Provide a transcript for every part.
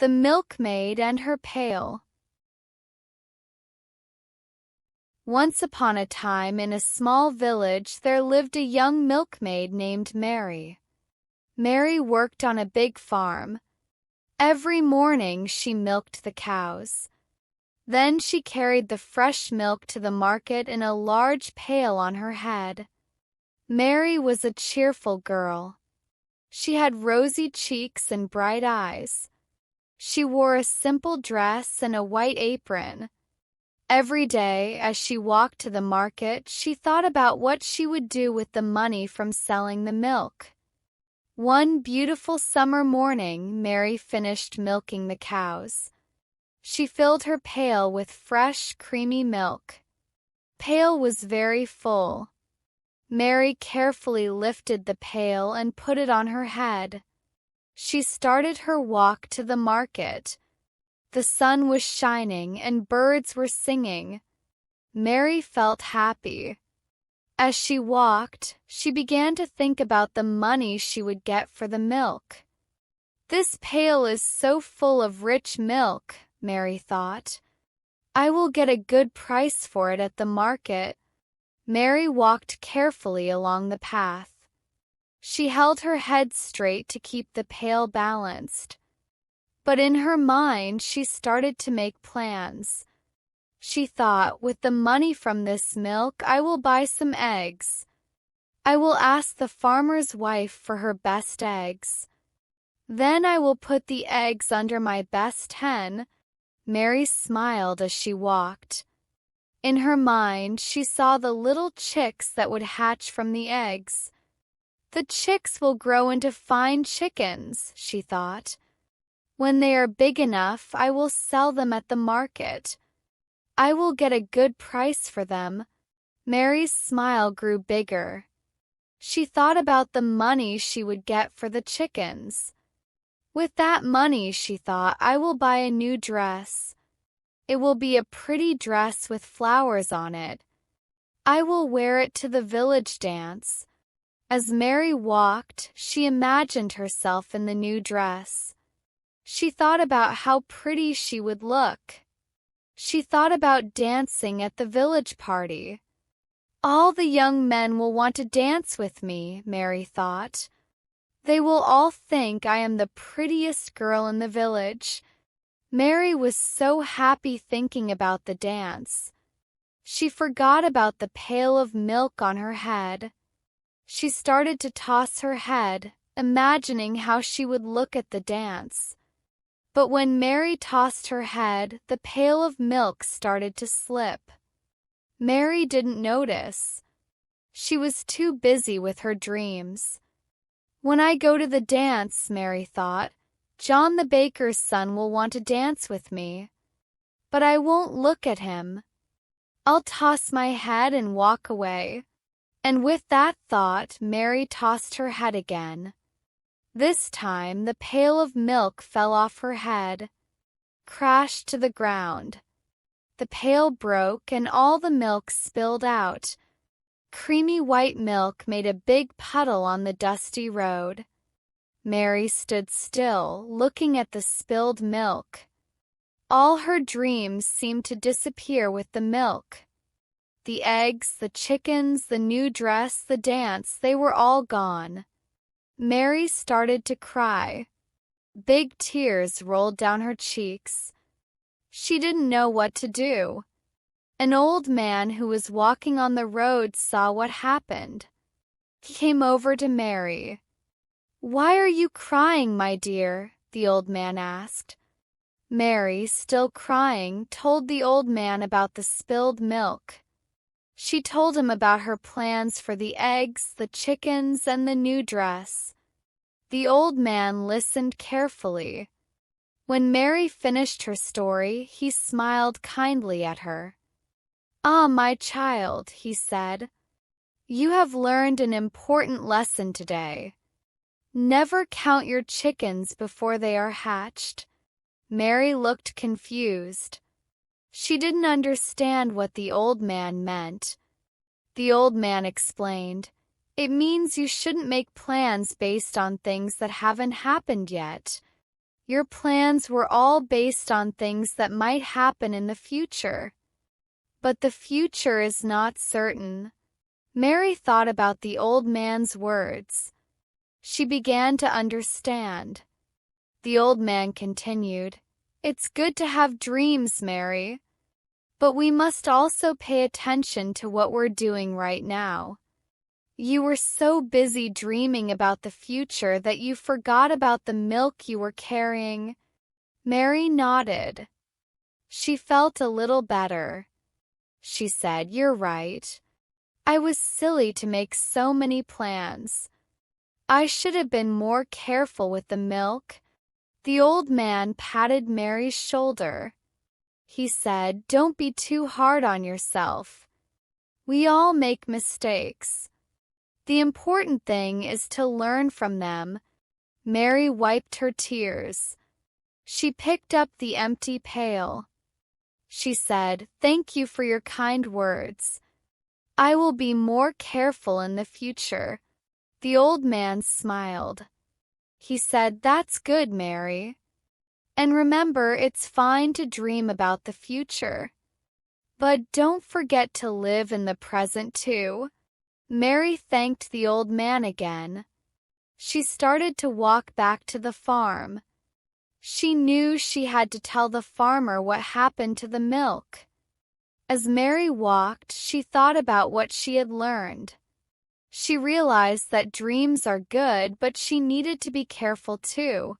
The Milkmaid and Her Pail. Once upon a time in a small village there lived a young milkmaid named Mary. Mary worked on a big farm. Every morning she milked the cows. Then she carried the fresh milk to the market in a large pail on her head. Mary was a cheerful girl. She had rosy cheeks and bright eyes. She wore a simple dress and a white apron. Every day, as she walked to the market, she thought about what she would do with the money from selling the milk. One beautiful summer morning, Mary finished milking the cows. She filled her pail with fresh, creamy milk. Pail was very full. Mary carefully lifted the pail and put it on her head. She started her walk to the market. The sun was shining and birds were singing. Mary felt happy. As she walked, she began to think about the money she would get for the milk. "This pail is so full of rich milk," Mary thought. "I will get a good price for it at the market." Mary walked carefully along the path. She held her head straight to keep the pail balanced. But in her mind she started to make plans. She thought, with the money from this milk, I will buy some eggs. I will ask the farmer's wife for her best eggs. Then I will put the eggs under my best hen. Mary smiled as she walked. In her mind, she saw the little chicks that would hatch from the eggs. "The chicks will grow into fine chickens," she thought. "When they are big enough, I will sell them at the market. I will get a good price for them." Mary's smile grew bigger. She thought about the money she would get for the chickens. "With that money," she thought, "I will buy a new dress. It will be a pretty dress with flowers on it. I will wear it to the village dance." As Mary walked, she imagined herself in the new dress. She thought about how pretty she would look. She thought about dancing at the village party. "All the young men will want to dance with me," Mary thought. "They will all think I am the prettiest girl in the village." Mary was so happy thinking about the dance. She forgot about the pail of milk on her head. She started to toss her head, imagining how she would look at the dance. But when Mary tossed her head, the pail of milk started to slip. Mary didn't notice. She was too busy with her dreams. "When I go to the dance," Mary thought, "John the baker's son will want to dance with me. But I won't look at him. I'll toss my head and walk away." And with that thought, Mary tossed her head again. This time, the pail of milk fell off her head, crashed to the ground. The pail broke and all the milk spilled out. Creamy white milk made a big puddle on the dusty road. Mary stood still, looking at the spilled milk. All her dreams seemed to disappear with the milk. The eggs, the chickens, the new dress, the dance, they were all gone. Mary started to cry. Big tears rolled down her cheeks. She didn't know what to do. An old man who was walking on the road saw what happened. He came over to Mary. "Why are you crying, my dear?" the old man asked. Mary, still crying, told the old man about the spilled milk. She told him about her plans for the eggs, the chickens, and the new dress. The old man listened carefully. When Mary finished her story, he smiled kindly at her. "Ah, my child," he said, "you have learned an important lesson today. Never count your chickens before they are hatched." Mary looked confused. She didn't understand what the old man meant. The old man explained, "It means you shouldn't make plans based on things that haven't happened yet. Your plans were all based on things that might happen in the future. But the future is not certain. Mary thought about the old man's words. She began to understand. The old man continued, "It's good to have dreams, Mary. But we must also pay attention to what we're doing right now. You were so busy dreaming about the future that you forgot about the milk you were carrying." Mary nodded. She felt a little better. She said, "You're right. I was silly to make so many plans. I should have been more careful with the milk." The old man patted Mary's shoulder. He said, "Don't be too hard on yourself. We all make mistakes. The important thing is to learn from them." Mary wiped her tears. She picked up the empty pail. She said, "Thank you for your kind words. I will be more careful in the future." The old man smiled. He said, "That's good, Mary. And remember, it's fine to dream about the future. But don't forget to live in the present too." Mary thanked the old man again. She started to walk back to the farm. She knew she had to tell the farmer what happened to the milk. As Mary walked, she thought about what she had learned. She realized that dreams are good, but she needed to be careful too.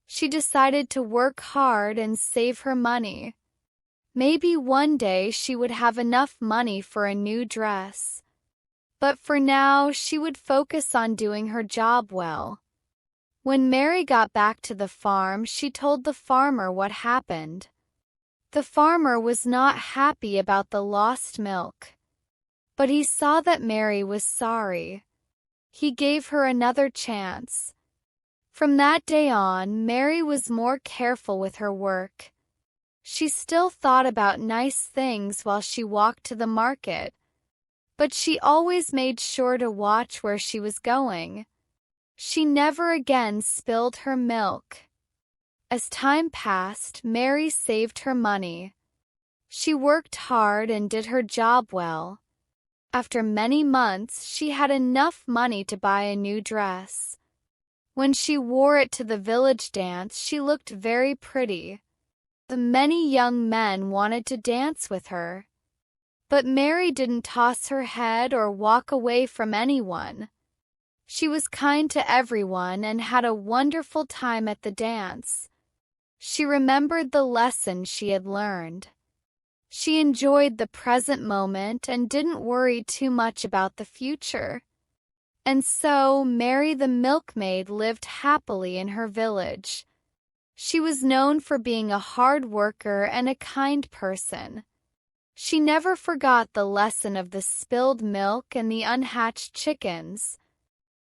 She decided to work hard and save her money. Maybe one day she would have enough money for a new dress. But for now, she would focus on doing her job well. When Mary got back to the farm, she told the farmer what happened. The farmer was not happy about the lost milk. But he saw that Mary was sorry. He gave her another chance. From that day on, Mary was more careful with her work. She still thought about nice things while she walked to the market, but she always made sure to watch where she was going. She never again spilled her milk. As time passed, Mary saved her money. She worked hard and did her job well. After many months, she had enough money to buy a new dress. When she wore it to the village dance, she looked very pretty. The many young men wanted to dance with her. But Mary didn't toss her head or walk away from anyone. She was kind to everyone and had a wonderful time at the dance. She remembered the lesson she had learned. She enjoyed the present moment and didn't worry too much about the future. And so Mary the milkmaid lived happily in her village. She was known for being a hard worker and a kind person. She never forgot the lesson of the spilled milk and the unhatched chickens.